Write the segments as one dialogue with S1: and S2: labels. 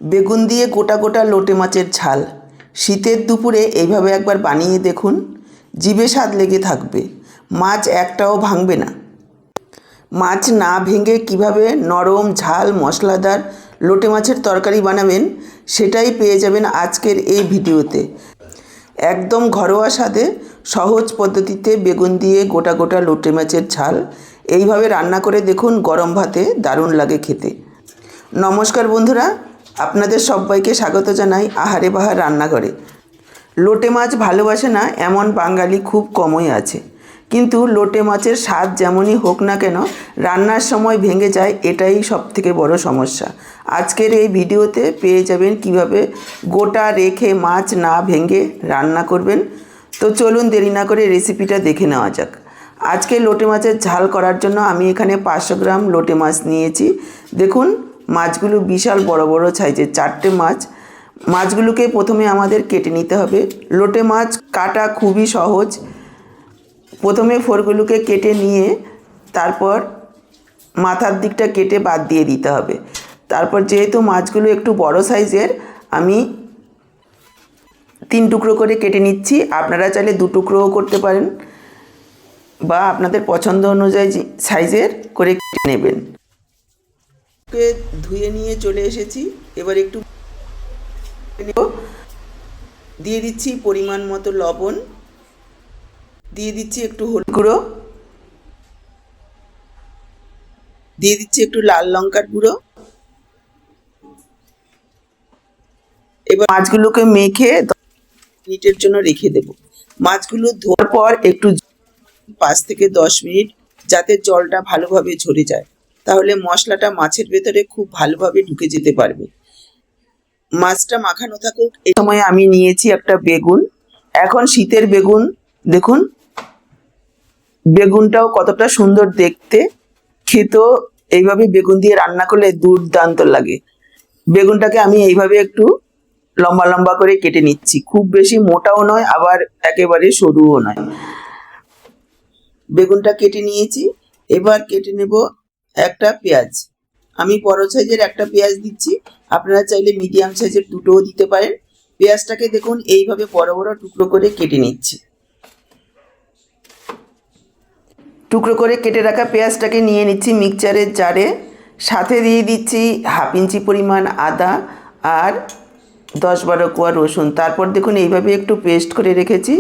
S1: বেগুন দিয়ে গোটা গোটা লোটে মাছের ঝাল শীতের দুপুরে এইভাবে একবার বানিয়ে দেখুন, জিভে স্বাদ লেগে থাকবে, মাছ একটাও ভাঙবে না। মাছ না ভেঙে কিভাবে নরম ঝাল মশলাদার লোটে মাছের তরকারি বানাবেন সেটাই পেয়ে যাবেন আজকের এই ভিডিওতে। একদম ঘরোয়া স্বাদে সহজ পদ্ধতিতে বেগুন দিয়ে গোটা গোটা লোটে মাছের ঝাল এইভাবে রান্না করে দেখুন, গরম ভাতে দারুণ লাগে খেতে। নমস্কার বন্ধুরা, আপনাদের সবাইকে স্বাগত জানাই আহারে বাহার রান্নাঘরে। লোটে মাছ ভালোবাসে না এমন বাঙালি খুব কমই আছে, কিন্তু লোটে মাছের স্বাদ যেমনই হোক না কেন রান্নার সময় ভেঙে যায়, এটাই সবথেকে বড় সমস্যা। আজকের এই ভিডিওতে পেয়ে যাবেন কিভাবে গোটা রেখে মাছ না ভেঙে রান্না করবেন। তো চলুন দেরি না করে রেসিপিটা দেখে নেওয়া যাক। আজকে লোটে মাছের ঝাল করার জন্য আমি এখানে 500 গ্রাম লোটে মাছ নিয়েছি। দেখুন, মাছগুলো বিশাল বড় বড় সাইজের, 4টে মাছ। মাছগুলোকে প্রথমে আমাদের কেটে নিতে হবে। লোটে মাছ কাটা খুবই সহজ। প্রথমে ফোরগুলোকে কেটে নিয়ে তারপর মাথার দিকটা কেটে বাদ দিয়ে দিতে হবে। তারপর যেহেতু মাছগুলো একটু বড় সাইজের, আমি 3 টুকরো করে কেটে নিচ্ছি। আপনারা চাইলে 2 টুকরোও করতে পারেন বা আপনাদের পছন্দ অনুযায়ী সাইজের করে কেটে নেবেন। ধুয়ে নিয়ে চলে এসেছি। এবার একটু দিয়ে দিচ্ছি পরিমাণ মতো লবণ, দিয়ে দিচ্ছি একটু হলুদ গুঁড়ো, দিয়ে দিচ্ছি একটু লাল লঙ্কার গুঁড়ো। এবার মাছগুলোকে মেখে 10 মিনিটের জন্য রেখে দেব। মাছগুলো ধোয়ার পর একটু 5 থেকে 10 মিনিট যাতে জলটা ভালোভাবে ঝরে যায়, তাহলে মশলাটা মাছের ভেতরে খুব ভালোভাবে ঢুকে যেতে পারবে। মাছটা মাখানো থাকুক। এই সময় আমি নিয়েছি একটা বেগুন। এখন শীতের বেগুন, দেখুন বেগুনটাও কতটা সুন্দর দেখতে, খেতেও এইভাবে বেগুন দিয়ে রান্না করলে দুর্দান্ত লাগে। বেগুনটাকে আমি এইভাবে একটু লম্বা লম্বা করে কেটে নিচ্ছি, খুব বেশি মোটাও নয় আবার একেবারে সরুও নয়। বেগুনটা কেটে নিয়েছি। এবার কেটে নেব একটা পেঁয়াজ। আমি বড় সাইজের একটা পেঁয়াজ দিচ্ছি, আপনারা চাইলে মিডিয়াম সাইজের 2টোও দিতে পারেন। পেঁয়াজটাকে দেখুন এইভাবে বড় বড় টুকরো করে কেটে নিচ্ছি। টুকরো করে কেটে রাখা পেঁয়াজটাকে নিয়ে নিচ্ছি মিক্সচারের জারে। সাথে দিয়ে দিচ্ছি 1/2 ইঞ্চি পরিমাণ আদা আর 10-12 কোয়া রসুন। তারপর দেখুন এইভাবে একটু পেস্ট করে রেখেছি।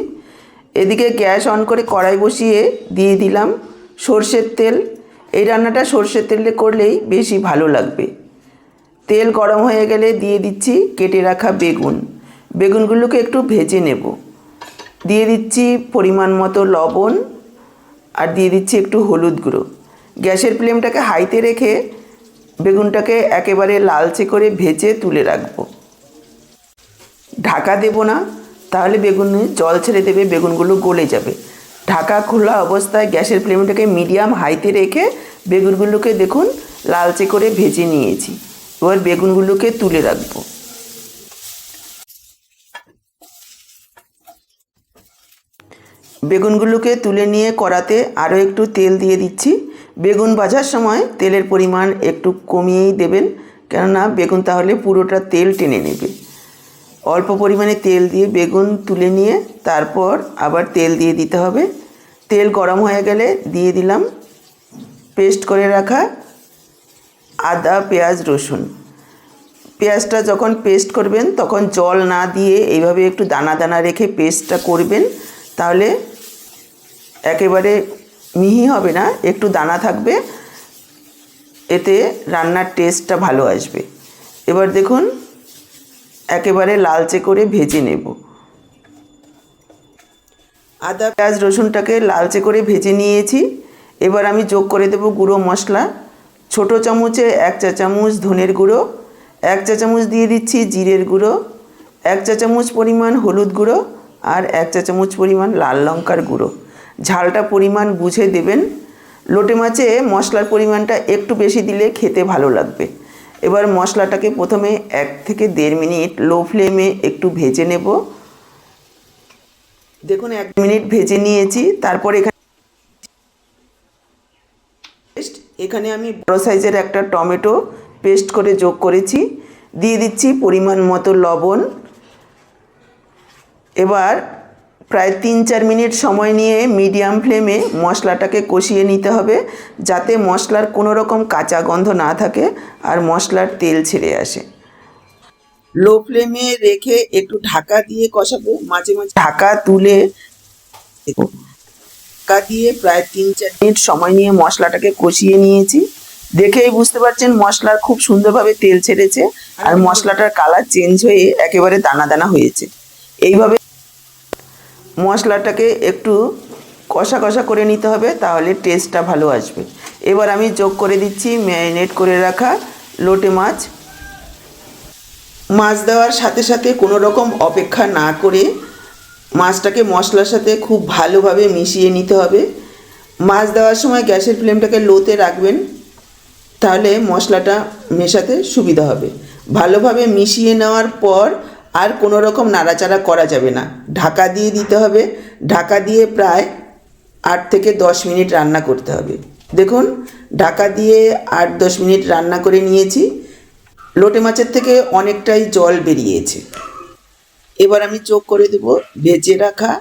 S1: এদিকে গ্যাস অন করে কড়াই বসিয়ে দিয়ে দিলাম সর্ষের তেল। এই রান্নাটা সর্ষের তেলে করলেই বেশি ভালো লাগবে। তেল গরম হয়ে গেলে দিয়ে দিচ্ছি কেটে রাখা বেগুন। বেগুনগুলোকে একটু ভেজে নেব। দিয়ে দিচ্ছি পরিমাণ মতো লবণ আর দিয়ে দিচ্ছি একটু হলুদ গুঁড়ো। গ্যাসের ফ্লেমটাকে হাইতে রেখে বেগুনটাকে একেবারে লালচে করে ভেজে তুলে রাখবো। ঢাকা দেব না, তাহলে বেগুনে জল ছেড়ে দেবে, বেগুনগুলো গলে যাবে। ঢাকা খোলা অবস্থায় গ্যাসের ফ্লেমটাকে মিডিয়াম হাইতে রেখে বেগুনগুলোকে দেখুন লালচে করে ভেজে নিয়েছি। এবার বেগুনগুলোকে তুলে রাখবো। বেগুনগুলোকে তুলে নিয়ে কড়াতে আরও একটু তেল দিয়ে দিচ্ছি। বেগুন ভাজার সময় তেলের পরিমাণ একটু কমিয়েই দেবেন, কেননা বেগুন তাহলে পুরোটা তেল টেনে নেবে। অল্প পরিমাণে তেল দিয়ে বেগুন তুলে নিয়ে তারপর আবার তেল দিয়ে দিতে হবে। তেল গরম হয়ে গেলে দিয়ে দিলাম পেস্ট করে রাখা আদা পেঁয়াজ রসুন। পেঁয়াজটা যখন পেস্ট করবেন তখন জল না দিয়ে এইভাবে একটু দানা দানা রেখে পেস্টটা করবেন, তাহলে একেবারে মিহি হবে না, একটু দানা থাকবে, এতে রান্নার টেস্টটা ভালো আসবে। এবার দেখুন একেবারে লালচে করে ভেজে নেব। আদা পেঁয়াজ রসুনটাকে লালচে করে ভেজে নিয়েছি। এবার আমি যোগ করে দেব গুঁড়ো মশলা। ছোট চামচে 1 চা চামচ ধনের গুঁড়ো, 1 চা চামচ দিয়ে দিচ্ছি জিরের গুঁড়ো, 1 চা চামচ পরিমাণ হলুদ গুঁড়ো আর 1 চা চামচ পরিমাণ লাল লঙ্কার গুঁড়ো। ঝালটা পরিমাণ বুঝে দেবেন। লোটে মাছে মশলার পরিমাণটা একটু বেশি দিলে খেতে ভালো লাগবে। এবার মশলাটাকে প্রথমে 1 থেকে 1.5 মিনিট লো ফ্লেমে একটু ভেজে নেব। দেখুন 1 মিনিট ভেজে নিয়েছি। তারপর এখানে আমি বড় সাইজের একটা টমেটো পেস্ট করে যোগ করেছি। দিয়ে দিচ্ছি পরিমাণ মতো লবণ। এবার প্রায় 3-4 মিনিট সময় নিয়ে মিডিয়াম ফ্লেমে মশলাটাকে কষিয়ে নিতে হবে, যাতে মশলার কোনো রকম কাঁচা গন্ধ না থাকে আর মশলার তেল ছেড়ে আসে। লো ফ্লেমে রেখে একটু ঢাকা দিয়ে কষাবো, মাঝে মাঝে ঢাকা তুলে ঢাকা দিয়ে প্রায় 3-4 মিনিট সময় নিয়ে মশলাটাকে কষিয়ে নিয়েছি। দেখেই বুঝতে পারছেন মশলার খুব সুন্দরভাবে তেল ছেড়েছে আর মশলাটার কালার চেঞ্জ হয়ে একেবারে দানা দানা হয়েছে। এইভাবে মশলাটাকে একটু কষা কষা করে নিতে হবে, তাহলে টেস্টটা ভালো আসবে। এবার আমি যোগ করে দিচ্ছি ম্যারিনেট করে রাখা লোটে মাছ। মাছ দেওয়ার সাথে সাথে কোনো রকম অপেক্ষা না করে মাছটাকে মশলার সাথে খুব ভালোভাবে মিশিয়ে নিতে হবে। মাছ দেওয়ার সময় গ্যাসের ফ্লেমটাকে লোতে রাখবেন, তাহলে মশলাটা মেশাতে সুবিধা হবে। ভালোভাবে মিশিয়ে নেওয়ার পর আর কোনো রকম নাড়াচাড়া করা যাবে না, ঢাকা দিয়ে দিতে হবে। ঢাকা দিয়ে প্রায় 8 থেকে 10 মিনিট রান্না করতে হবে। দেখুন ঢাকা দিয়ে 8-10 মিনিট রান্না করে নিয়েছি। লোটে মাছের থেকে অনেকটাই জল বেরিয়েছে। এবার আমি চোখ করে দেব ভেজে রাখা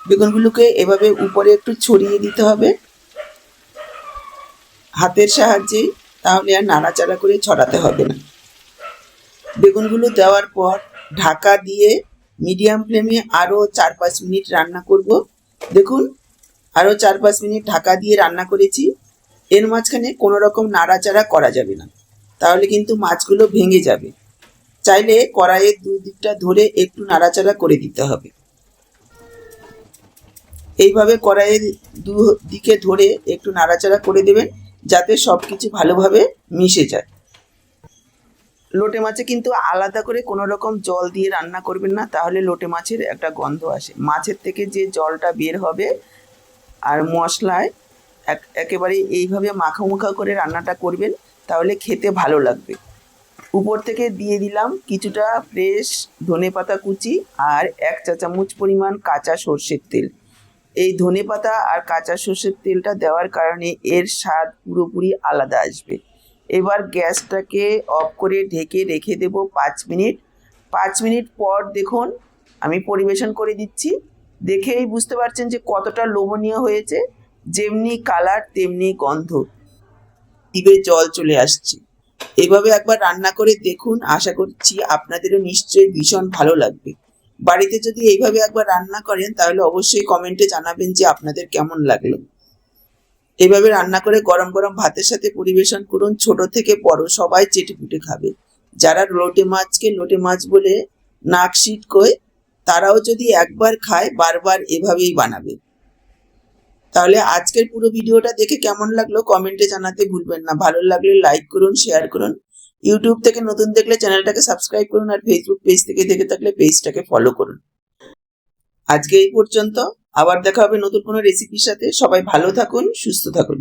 S1: বেগুনগুলোকে এভাবে উপরে একটু ছড়িয়ে দিতে হবে হাতের সাহায্যে, তাহলে আর নাড়াচাড়া করে ছড়াতে হবে না। বেগুনগুলো দেওয়ার পর ঢাকা দিয়ে মিডিয়াম ফ্লেমে আরও 4-5 মিনিট রান্না করব। দেখুন আরও 4-5 মিনিট ঢাকা দিয়ে রান্না করেছি। এর মাঝখানে কোনো রকম নাড়াচাড়া করা যাবে না, তাহলে কিন্তু মাছগুলো ভেঙে যাবে। চাইলে কড়াইয়ের দুদিকটা ধরে একটু নাড়াচাড়া করে দিতে হবে। এইভাবে কড়াইয়ের দুদিকে ধরে একটু নাড়াচাড়া করে দেবেন, যাতে সব কিছু ভালোভাবে মিশে যায়। লোটে মাছে কিন্তু আলাদা করে কোনো রকম জল দিয়ে রান্না করবেন না, তাহলে লোটে মাছের একটা গন্ধ আসে। মাছের থেকে যে জলটা বের হবে আর মশলায় একেবারে এইভাবে মাখা করে রান্নাটা করবেন, তাহলে খেতে ভালো লাগবে। উপর থেকে দিয়ে দিলাম কিছুটা ফ্রেশ ধনেপাতা কুচি আর 1 চা চামচ পরিমাণ কাঁচা সর্ষের তেল। এই ধনেপাতা আর কাঁচা সর্ষের তেলটা দেওয়ার কারণে এর স্বাদ পুরোপুরি আলাদা আসবে। এবার গ্যাসটাকে অফ করে ঢেকে রেখে দেব 5 মিনিট। 5 মিনিট পর দেখুন আমি পরিবেশন করে দিচ্ছি। দেখেই বুঝতে পারছেন যে কতটা লোভনীয় হয়েছে, যেমনি কালার তেমনি গন্ধ, জিভে জল চলে আসছে। এইভাবে একবার রান্না করে দেখুন, আশা করছি আপনাদেরও নিশ্চয়ই ভীষণ ভালো লাগবে। বাড়িতে যদি এইভাবে একবার রান্না করেন তাহলে অবশ্যই কমেন্টে জানাবেন যে আপনাদের কেমন লাগলো। এইভাবে রান্না করে গরম গরম ভাতের সাথে পরিবেশন করুন, ছোট থেকে বড় সবাই চেটেপুটে খাবে। যারা লোটে মাছকে লোটে মাছ বলে নাক সিটকোয়, তারাও যদি একবার খায় বারবার এভাবেই বানাবে। তাহলে আজকের পুরো ভিডিওটা দেখে কেমন লাগলো কমেন্টে জানাতে ভুলবেন না। ভালো লাগলে লাইক করুন, শেয়ার করুন। ইউটিউব থেকে নতুন দেখলে চ্যানেলটাকে সাবস্ক্রাইব করুন, আর ফেসবুক পেজ থেকে দেখে থাকলে পেজটাকে ফলো করুন। আজকে এই পর্যন্ত, আবার দেখা হবে নতুন কোনো রেসিপির সাথে। সবাই ভালো থাকুন, সুস্থ থাকুন।